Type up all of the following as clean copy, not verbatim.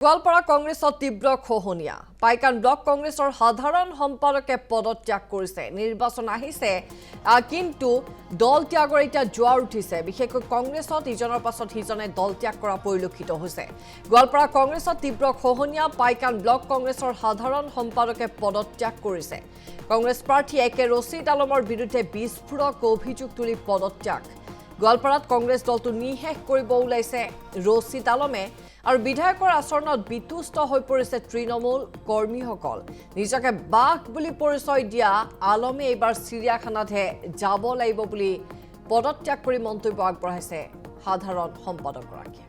গোৱালপাৰা কংগ্ৰেছত তীব্ৰ খহনীয়া পাইকান ব্লক কংগ্ৰেছৰ সাধাৰণ সম্পাদকে পদত্যাগ কৰিছে নিৰ্বাচন আহিছে কিন্তু দল ত্যাগৰ এটা জোৱাৰ উঠিছে বিশেষকৈ কংগ্ৰেছত ইজনৰ পাছত সিজনে দল ত্যাগ কৰা পৰিলক্ষিত হৈছে গোৱালপাৰা কংগ্ৰেছত তীব্ৰ খহনীয়া পাইকান ব্লক কংগ্ৰেছৰ সাধাৰণ সম্পাদকে পদত্যাগ কৰিছে কংগ্ৰেছ প্ৰাৰ্থী একে ৰচিদ আলমৰ বিৰুদ্ধে বিস্ফোৰক অভিযোগ তুলি পদত্যাগ গোৱালপাৰাত কংগ্ৰেছ দলটো নিশেষ কৰিব ওলাইছে ৰচিদ আলমে আৰু বিধায়কৰ আচৰণত বিতুষ্ট হৈ পৰিছে তৃণমূল কৰ্মীসকল নিজকে বাঘ বুলি পৰিচয় দিয়া আলমে এইবাৰ চিৰিয়াখানাতহে যাব লাগিব বুলি পদত্যাগ কৰি মন্তব্য আগবঢ়াইছে সাধাৰণ সম্পাদকগৰাকীয়ে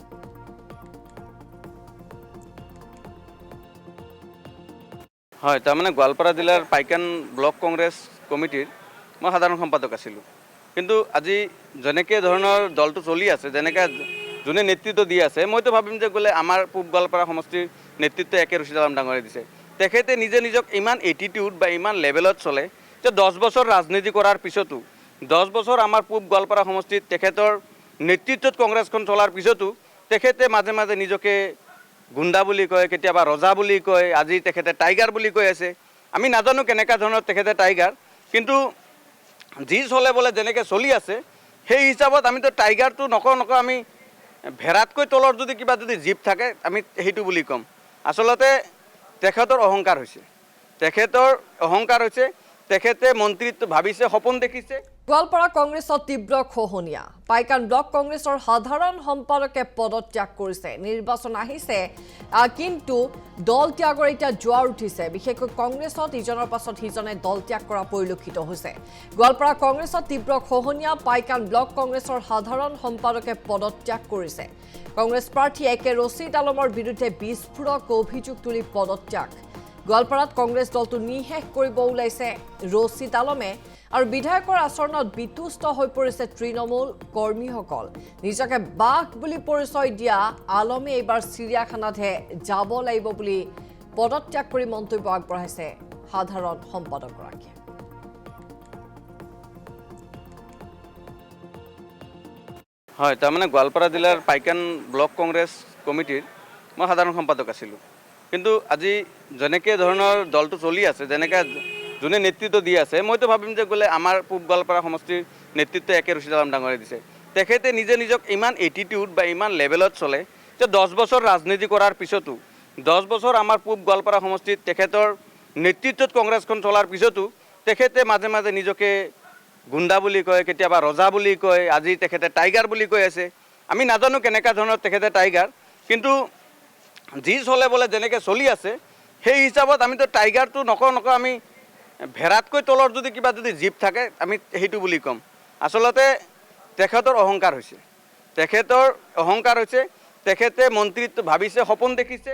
হয় তাৰমানে গোৱালপাৰা জিলাৰ পাইকান ব্লক কংগ্ৰেছ কমিটিৰ মই সাধাৰণ সম্পাদক আছিলোঁ কিন্তু আজি যেনেকৈ ধৰণৰ দলটো চলি আছে যেনেকৈ যোনে নেতৃত্ব দি আছে মইতো ভাবিম যে গ'লে আমাৰ পূব গোৱালপাৰা সমষ্টিৰ নেতৃত্ব একে ৰচিদ আলম ডাঙৰে দিছে তেখেতে নিজক ইমান এটিটিউড বা ইমান লেভেলত চলে যে 10 বছৰ ৰাজনীতি কৰাৰ পিছতো 10 বছৰ আমাৰ পূব গোৱালপাৰা সমষ্টিত তেখেতৰ নেতৃত্বত কংগ্ৰেছখন চলাৰ পিছতো তেখেতে মাজে মাজে নিজকে গুণ্ডা বুলি কয় কেতিয়াবা ৰজা বুলি কয় আজি তেখেতে টাইগাৰ বুলি কৈ আছে আমি নাজানো কেনেকুৱা ধৰণৰ তেখেতে টাইগাৰ কিন্তু যি চলে বলে যেনেকৈ চলি আছে সেই হিচাপত আমিতো টাইগাৰটো নকওঁ আমি ভেড়াতকৈ তলৰ যদি কিবা যদি জীৱ থাকে আমি সেইটো বুলি ক'ম আচলতে তেখেতৰ অহংকাৰ হৈছে তেখেতে মন্ত্ৰীত্ব ভাবিছে সপোন দেখিছে গোৱালপাৰা কংগ্ৰেছত তীব্ৰ খহনীয়া পাইকান ব্লক কংগ্ৰেছৰ সাধাৰণ সম্পাদকে পদত্যাগ কৰিছে নিৰ্বাচন আহিছে কিন্তু দল ত্যাগৰ এটা জোৱাৰ উঠিছে বিশেষকৈ কংগ্ৰেছত ইজনৰ পাছত সিজনে দল ত্যাগ কৰা পৰিলক্ষিত হৈছে গোৱালপাৰা কংগ্ৰেছত তীব্ৰ খহনীয়া পাইকান ব্লক কংগ্ৰেছৰ সাধাৰণ সম্পাদকে পদত্যাগ কৰিছে কংগ্ৰেছ প্ৰাৰ্থী একে ৰচিদ আলমৰ বিৰুদ্ধে বিস্ফোৰক অভিযোগ তুলি পদত্যাগ গোৱালপাৰাত কংগ্ৰেছ দলটো নিশেষ কৰিব ওলাইছে ৰচিদ আলমে আৰু বিধায়কৰ আচৰণত বিতুষ্ট হৈ পৰিছে তৃণমূল কৰ্মীসকল নিজকে বাঘ বুলি পৰিচয় দিয়া আলমে এইবাৰ চিৰিয়াখানাতহে যাব লাগিব বুলি পদত্যাগ কৰি মন্তব্য আগবঢ়াইছে সাধাৰণ সম্পাদকগৰাকীয়ে হয় তাৰমানে গোৱালপাৰা জিলাৰ পাইকান ব্লক কংগ্ৰেছ কমিটিৰ মই সাধাৰণ সম্পাদক আছিলোঁ কিন্তু আজি যেনেকৈ ধৰণৰ দলটো চলি আছে যেনেকৈ যোনে নেতৃত্ব দি আছে মইতো ভাবিম যে গ'লে আমাৰ পূব গোৱালপাৰা সমষ্টিৰ নেতৃত্ব একে ৰচিদ আলম ডাঙৰে দিছে তেখেতে নিজক ইমান এটিটিউড বা ইমান লেভেলত চলে যে 10 বছৰ ৰাজনীতি কৰাৰ পিছতো 10 বছৰ আমাৰ পূব গোৱালপাৰা সমষ্টিত তেখেতৰ নেতৃত্বত কংগ্ৰেছখন চলাৰ পিছতো তেখেতে মাজে মাজে নিজকে গুণ্ডা বুলি কয় কেতিয়াবা ৰজা বুলি কয় আজি তেখেতে টাইগাৰ বুলি কৈ আছে আমি নাজানো কেনেকুৱা ধৰণৰ তেখেতে টাইগাৰ কিন্তু যি চলে বলে যেনেকৈ চলি আছে সেই হিচাপত আমিতো টাইগাৰটো নকওঁ আমি ভেড়াতকৈ তলৰ যদি কিবা যদি জীৱ থাকে আমি সেইটো বুলি ক'ম আচলতে তেখেতৰ অহংকাৰ হৈছে তেখেতে মন্ত্ৰীত্ব ভাবিছে সপোন দেখিছে